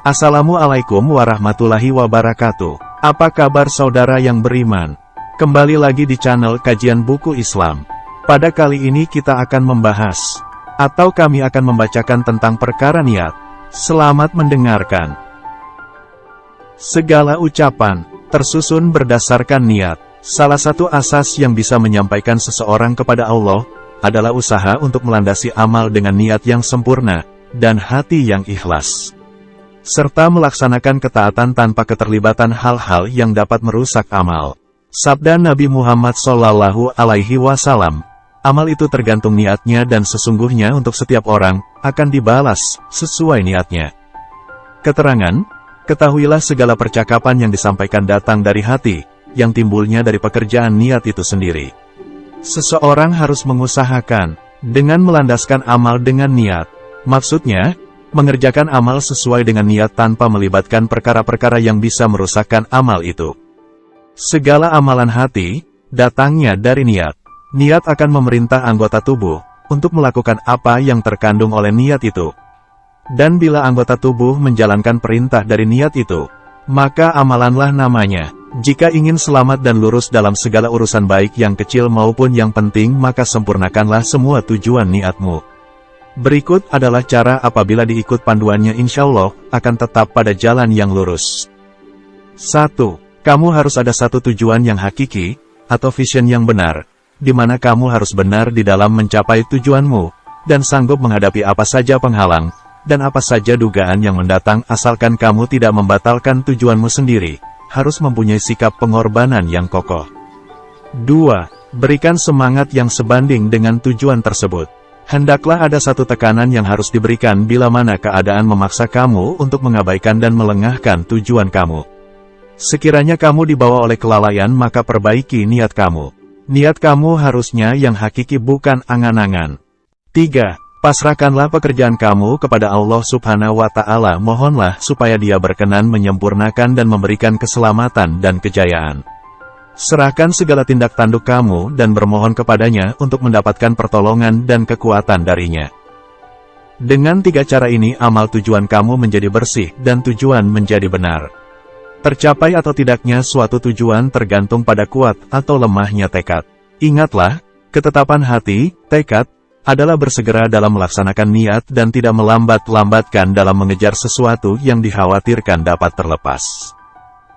Assalamualaikum warahmatullahi wabarakatuh. Apa kabar saudara yang beriman? Kembali lagi di channel Kajian Buku Islam. Pada kali ini kita akan membahas, atau kami akan membacakan tentang perkara niat. Selamat mendengarkan. Segala ucapan tersusun berdasarkan niat. Salah satu asas yang bisa menyampaikan seseorang kepada Allah adalah usaha untuk melandasi amal dengan niat yang sempurna dan hati yang ikhlas, serta melaksanakan ketaatan tanpa keterlibatan hal-hal yang dapat merusak amal. Sabda Nabi Muhammad SAW, amal itu tergantung niatnya dan sesungguhnya untuk setiap orang akan dibalas sesuai niatnya. Keterangan, ketahuilah segala percakapan yang disampaikan datang dari hati, yang timbulnya dari pekerjaan niat itu sendiri. Seseorang harus mengusahakan dengan melandaskan amal dengan niat. Maksudnya, mengerjakan amal sesuai dengan niat tanpa melibatkan perkara-perkara yang bisa merusakkan amal itu. Segala amalan hati, datangnya dari niat. Niat akan memerintah anggota tubuh untuk melakukan apa yang terkandung oleh niat itu. Dan bila anggota tubuh menjalankan perintah dari niat itu, maka amalanlah namanya. Jika ingin selamat dan lurus dalam segala urusan baik yang kecil maupun yang penting, maka sempurnakanlah semua tujuan niatmu. Berikut adalah cara apabila diikut panduannya, insya Allah akan tetap pada jalan yang lurus. 1. Kamu harus ada satu tujuan yang hakiki, atau vision yang benar, di mana kamu harus benar di dalam mencapai tujuanmu, dan sanggup menghadapi apa saja penghalang, dan apa saja dugaan yang mendatang asalkan kamu tidak membatalkan tujuanmu sendiri, harus mempunyai sikap pengorbanan yang kokoh. 2. Berikan semangat yang sebanding dengan tujuan tersebut. Hendaklah ada satu tekanan yang harus diberikan bila mana keadaan memaksa kamu untuk mengabaikan dan melengahkan tujuan kamu. Sekiranya kamu dibawa oleh kelalaian, maka perbaiki niat kamu. Niat kamu harusnya yang hakiki, bukan angan-angan. 3. Pasrahkanlah pekerjaan kamu kepada Allah Subhanahu wa Ta'ala. Mohonlah supaya Dia berkenan menyempurnakan dan memberikan keselamatan dan kejayaan. Serahkan segala tindak tanduk kamu dan bermohon kepadanya untuk mendapatkan pertolongan dan kekuatan darinya. Dengan 3 cara ini, amal tujuan kamu menjadi bersih dan tujuan menjadi benar. Tercapai atau tidaknya suatu tujuan tergantung pada kuat atau lemahnya tekad. Ingatlah, ketetapan hati, tekad, adalah bersegera dalam melaksanakan niat dan tidak melambat-lambatkan dalam mengejar sesuatu yang dikhawatirkan dapat terlepas.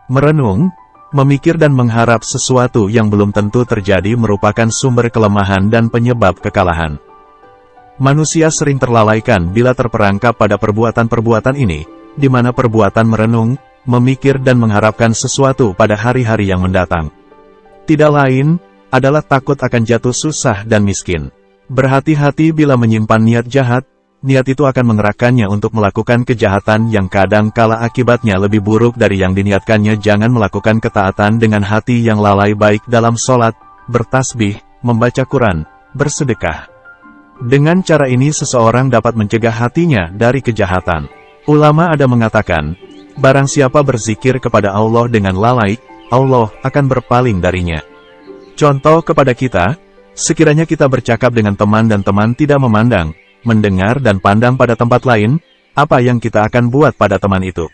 Merenung, memikir dan mengharap sesuatu yang belum tentu terjadi merupakan sumber kelemahan dan penyebab kekalahan. Manusia sering terlalaikan bila terperangkap pada perbuatan-perbuatan ini, di mana perbuatan merenung, memikir dan mengharapkan sesuatu pada hari-hari yang mendatang. Tidak lain adalah takut akan jatuh susah dan miskin. Berhati-hati bila menyimpan niat jahat. Niat itu akan mengerahkannya untuk melakukan kejahatan yang kadang kala akibatnya lebih buruk dari yang diniatkannya. Jangan melakukan ketaatan dengan hati yang lalai, baik dalam sholat, bertasbih, membaca Quran, bersedekah. Dengan cara ini seseorang dapat mencegah hatinya dari kejahatan. Ulama ada mengatakan, barang siapa berzikir kepada Allah dengan lalai, Allah akan berpaling darinya. Contoh kepada kita, sekiranya kita bercakap dengan teman dan teman tidak memandang, mendengar dan pandang pada tempat lain, apa yang kita akan buat pada teman itu?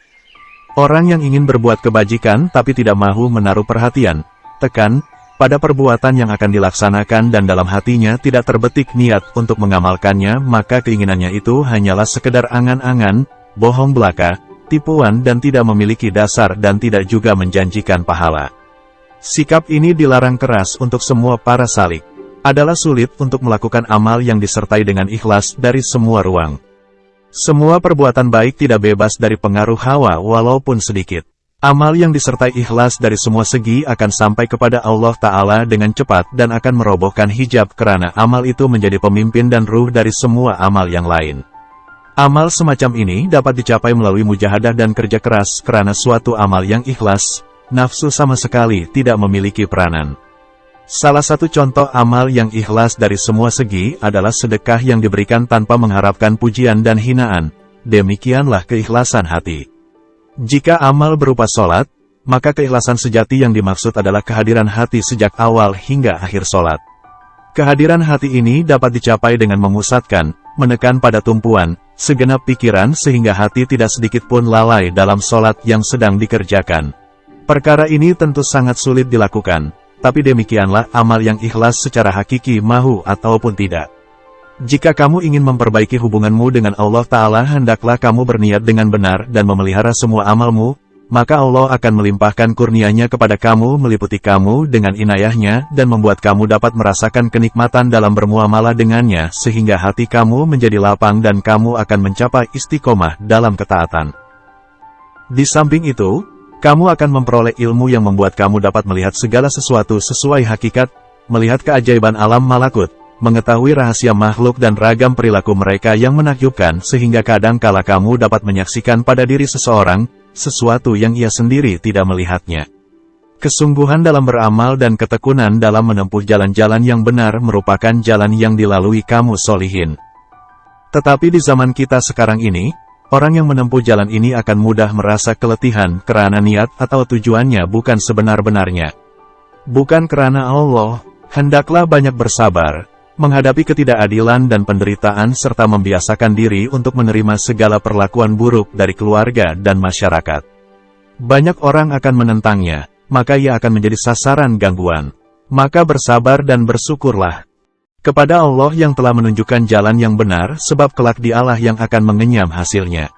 Orang yang ingin berbuat kebajikan tapi tidak mahu menaruh perhatian, tekan, pada perbuatan yang akan dilaksanakan dan dalam hatinya tidak terbetik niat untuk mengamalkannya, maka keinginannya itu hanyalah sekedar angan-angan, bohong belaka, tipuan dan tidak memiliki dasar dan tidak juga menjanjikan pahala. Sikap ini dilarang keras untuk semua para salik. Adalah sulit untuk melakukan amal yang disertai dengan ikhlas dari semua ruang. Semua perbuatan baik tidak bebas dari pengaruh hawa walaupun sedikit. Amal yang disertai ikhlas dari semua segi akan sampai kepada Allah Ta'ala dengan cepat dan akan merobohkan hijab karena amal itu menjadi pemimpin dan ruh dari semua amal yang lain. Amal semacam ini dapat dicapai melalui mujahadah dan kerja keras karena suatu amal yang ikhlas, nafsu sama sekali tidak memiliki peranan. Salah satu contoh amal yang ikhlas dari semua segi adalah sedekah yang diberikan tanpa mengharapkan pujian dan hinaan. Demikianlah keikhlasan hati. Jika amal berupa sholat, maka keikhlasan sejati yang dimaksud adalah kehadiran hati sejak awal hingga akhir sholat. Kehadiran hati ini dapat dicapai dengan memusatkan, menekan pada tumpuan, segenap pikiran sehingga hati tidak sedikit pun lalai dalam sholat yang sedang dikerjakan. Perkara ini tentu sangat sulit dilakukan, tapi demikianlah amal yang ikhlas secara hakiki mahu ataupun tidak. Jika kamu ingin memperbaiki hubunganmu dengan Allah Ta'ala, hendaklah kamu berniat dengan benar dan memelihara semua amalmu, maka Allah akan melimpahkan kurnia-Nya kepada kamu, meliputi kamu dengan inayahnya dan membuat kamu dapat merasakan kenikmatan dalam bermuamalah dengannya sehingga hati kamu menjadi lapang dan kamu akan mencapai istiqomah dalam ketaatan. Di samping itu, kamu akan memperoleh ilmu yang membuat kamu dapat melihat segala sesuatu sesuai hakikat, melihat keajaiban alam malakut, mengetahui rahasia makhluk dan ragam perilaku mereka yang menakjubkan sehingga kadang kala kamu dapat menyaksikan pada diri seseorang sesuatu yang ia sendiri tidak melihatnya. Kesungguhan dalam beramal dan ketekunan dalam menempuh jalan-jalan yang benar merupakan jalan yang dilalui kamu solihin. Tetapi di zaman kita sekarang ini, orang yang menempuh jalan ini akan mudah merasa keletihan karena niat atau tujuannya bukan sebenar-benarnya. Bukan karena Allah, hendaklah banyak bersabar, menghadapi ketidakadilan dan penderitaan serta membiasakan diri untuk menerima segala perlakuan buruk dari keluarga dan masyarakat. Banyak orang akan menentangnya, maka ia akan menjadi sasaran gangguan. Maka bersabar dan bersyukurlah kepada Allah yang telah menunjukkan jalan yang benar, sebab kelak dialah yang akan mengenyam hasilnya.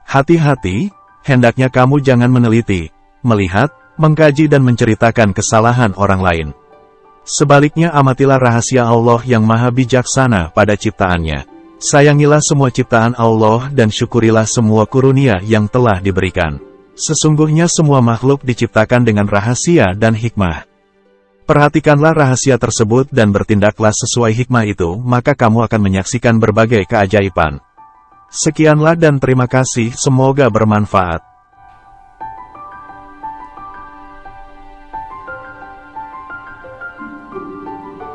Hati-hati, hendaknya kamu jangan meneliti, melihat, mengkaji dan menceritakan kesalahan orang lain. Sebaliknya amatilah rahasia Allah yang maha bijaksana pada ciptaannya. Sayangilah semua ciptaan Allah dan syukurilah semua karunia yang telah diberikan. Sesungguhnya semua makhluk diciptakan dengan rahasia dan hikmah. Perhatikanlah rahasia tersebut dan bertindaklah sesuai hikmah itu, maka kamu akan menyaksikan berbagai keajaiban. Sekianlah dan terima kasih, semoga bermanfaat.